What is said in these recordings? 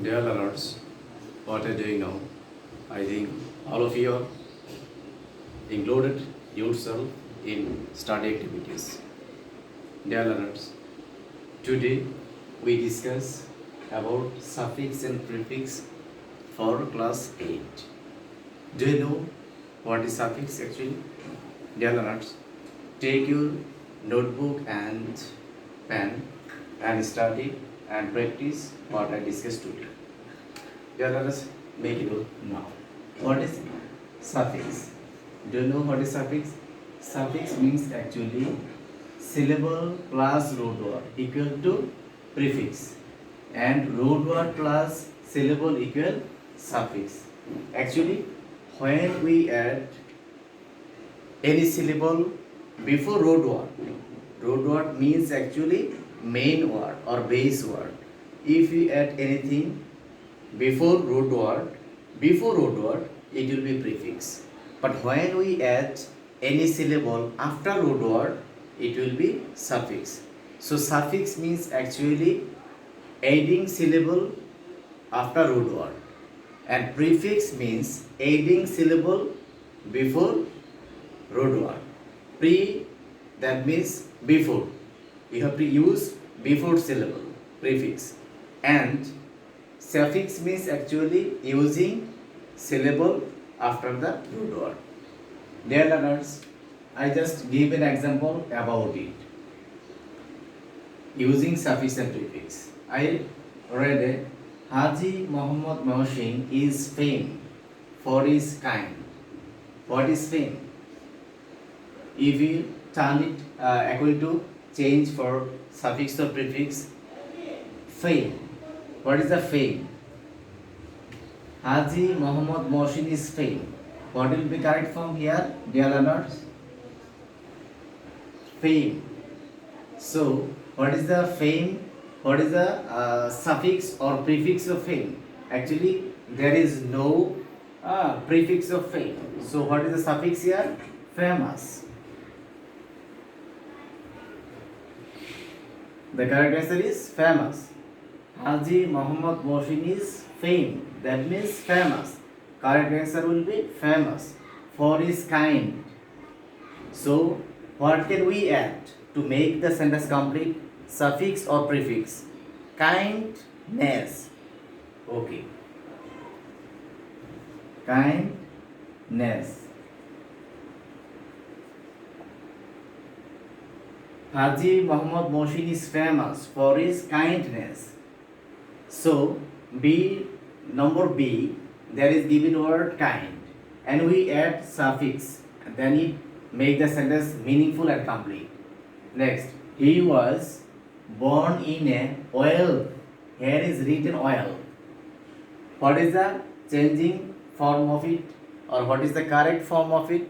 Dear learners, what are you doing now? I think all of you are included yourself in study activities. Dear learners, today we discuss about suffix and prefix for class 8. Do you know what is suffix actually? Dear learners, take your notebook and pen and study and practice what I discussed today. Dear learners, make it now. What is suffix? Do you know what is suffix? Suffix means actually syllable plus root word equal to prefix, and root word plus syllable equal suffix. Actually, when we add any syllable before root word means actually main word or base word. If we add anything before root word, it will be prefix. But when we add any syllable after root word, it will be suffix. So suffix means actually adding syllable after root word, and prefix means adding syllable before root word. Pre, that means before. You have to use before syllable, prefix. And suffix means actually using syllable after the root word. Dear learners, I just give an example about it. Using suffix and prefix. I read it. Haji Muhammad Mohsin is famed for his kind. What is fame? If you turn it equal to change for suffix or prefix, fame. What is the fame? Haji Muhammad Mohsin is fame. What will be correct form here, dear learners? Fame. So, what is the fame? What is the suffix or prefix of fame? Actually, there is no prefix of fame. So, what is the suffix here? Famous. The correct answer is famous. Haji Muhammad Mohsin is fame. That means famous. Correct answer will be famous for his kind. So, what can we add to make the sentence complete? Suffix or prefix? Kindness. Okay. Kindness. Haji Muhammad Mohsin is famous for his kindness. So, number B, there is given word kind, and we add suffix, then it make the sentence meaningful and complete. Next, he was born in a oil. Here is written oil. What is the changing form of it, or what is the correct form of it?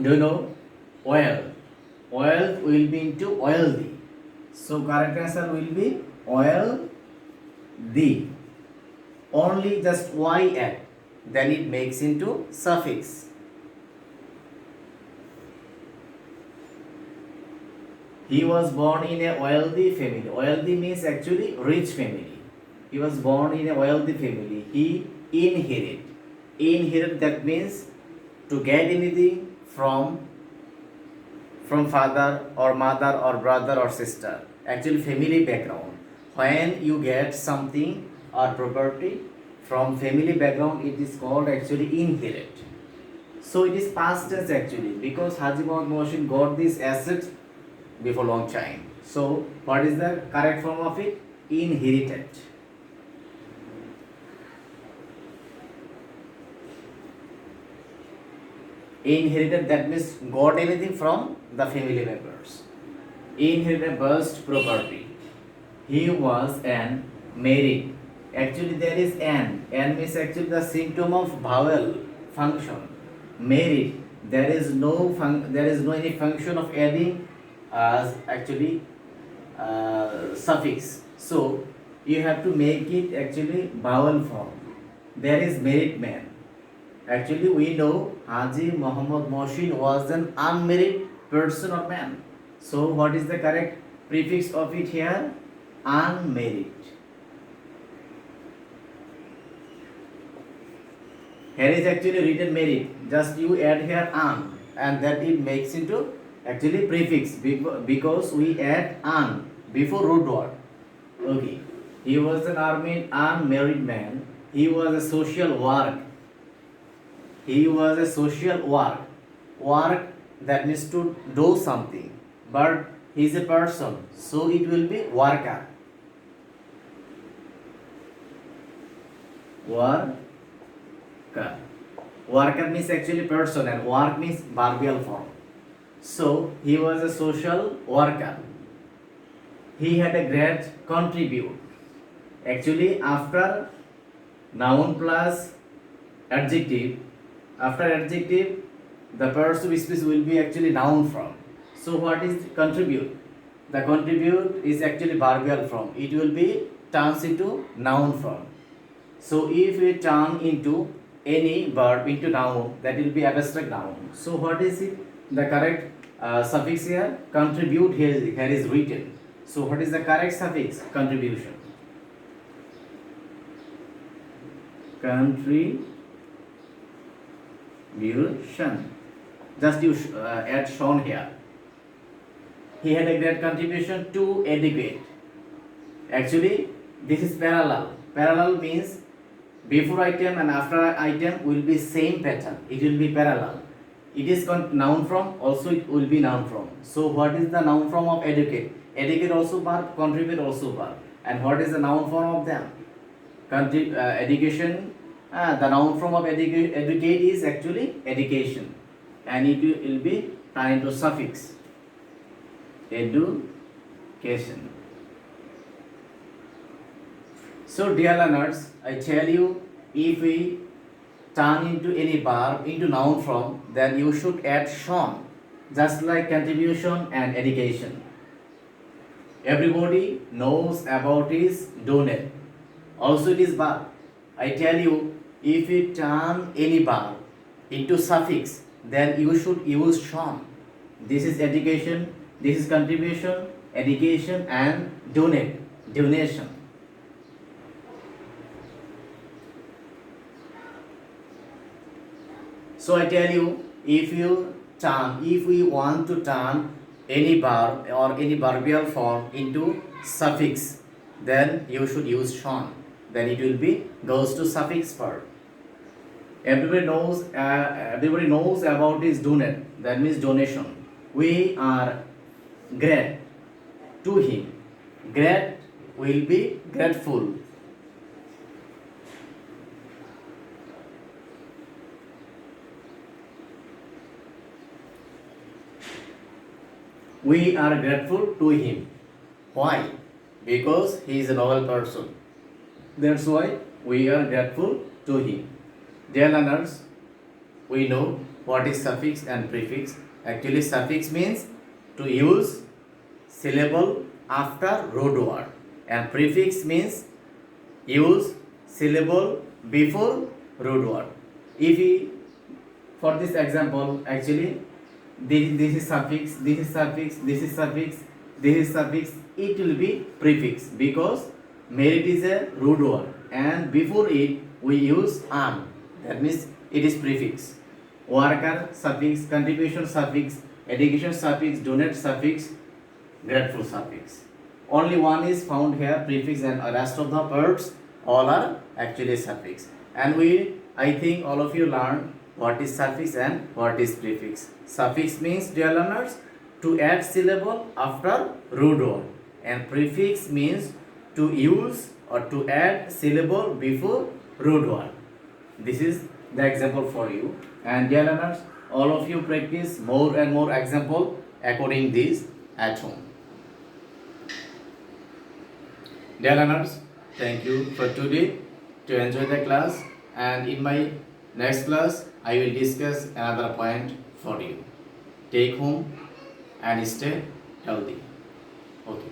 Do you know? Oil. Oil will be into oilthy. So correct answer will be oilthy. Only just y add, then it makes into suffix. He was born in a wealthy family. Wealthy means actually rich family. He was born in a wealthy family. He inherit. Inherit, that means to get anything from father or mother or brother or sister. Actually family background. When you get something or property from family background, it is called actually inherit. So it is past tense actually, because Haji Muhammad Mohsin got this asset before long time. So what is the correct form of it? Inherited. Inherited, that means got anything from the family members. Inherited burst property. He was an married. Actually there is an. An means actually the symptom of vowel function. Married. There is no any function of adding actually suffix. So you have to make it actually vowel form. There is married man. Actually we know Haji Muhammad Mohsin was an unmarried person or man. So what is the correct prefix of it here? Unmarried. Here is actually written merit. Just you add here an, and that it makes into actually prefix because we add an before root word. Okay. He was an unmarried man. He was a social work. He was a social work. Work, that means to do something. But he is a person, so it will be worker. Worker. Worker means actually person, and work means verbal form. So he was a social worker. He had a great contribute. Actually, after noun plus adjective, after adjective, the person speech will be actually noun form. So what is contribute? The contribute is actually verbal form. It will be turns into noun form. So if we turn into any verb into noun, that will be abstract noun. So what is it? The correct suffix here? Contribute here is written. So what is the correct suffix? Contribution. Contribution. Just you add shown here. He had a great contribution to educate. Actually, this is parallel. Parallel means before item and after item will be same pattern. It will be parallel. It is noun form, also it will be noun form. So what is the noun form of educate? Educate also verb, contribute also verb. And what is the noun form of them? Education. The noun form of educate is actually education, and it will be turned into suffix. Education. So dear learners, I tell you, if we turn into any verb into noun form, then you should add shown, just like contribution and education. Everybody knows about is donate. Also it is verb. I tell you, if we turn any verb into suffix, then you should use shown. This is education, this is contribution, education, and donate, donation. So I tell you, if we want to turn any verb or any verbal form into suffix, then you should use shown. Then it will be goes to suffix verb. Everybody knows about this donate. That means donation. We are great to him. Great will be grateful. We are grateful to him. Why? Because he is a noble person. That's why we are grateful to him. Dear learners, we know what is suffix and prefix. Actually, suffix means to use syllable after root word, and prefix means use syllable before root word. If we, for this example, actually this is suffix, this is suffix, this is suffix, this is suffix, it will be prefix because merit is a root word and before it we use an, that means it is prefix. Worker suffix, contribution suffix, education suffix, donate suffix, grateful suffix. Only one is found here, prefix, and the rest of the words all are actually suffix. And I think all of you learned what is suffix and what is prefix. Suffix means, dear learners, to add syllable after root word, and prefix means to use or to add syllable before root word. This is the example for you. And dear learners, all of you practice more and more example according this at home. Dear learners, thank you for today to enjoy the class, and in my next class I will discuss another point for you. Take home and stay healthy. Okay.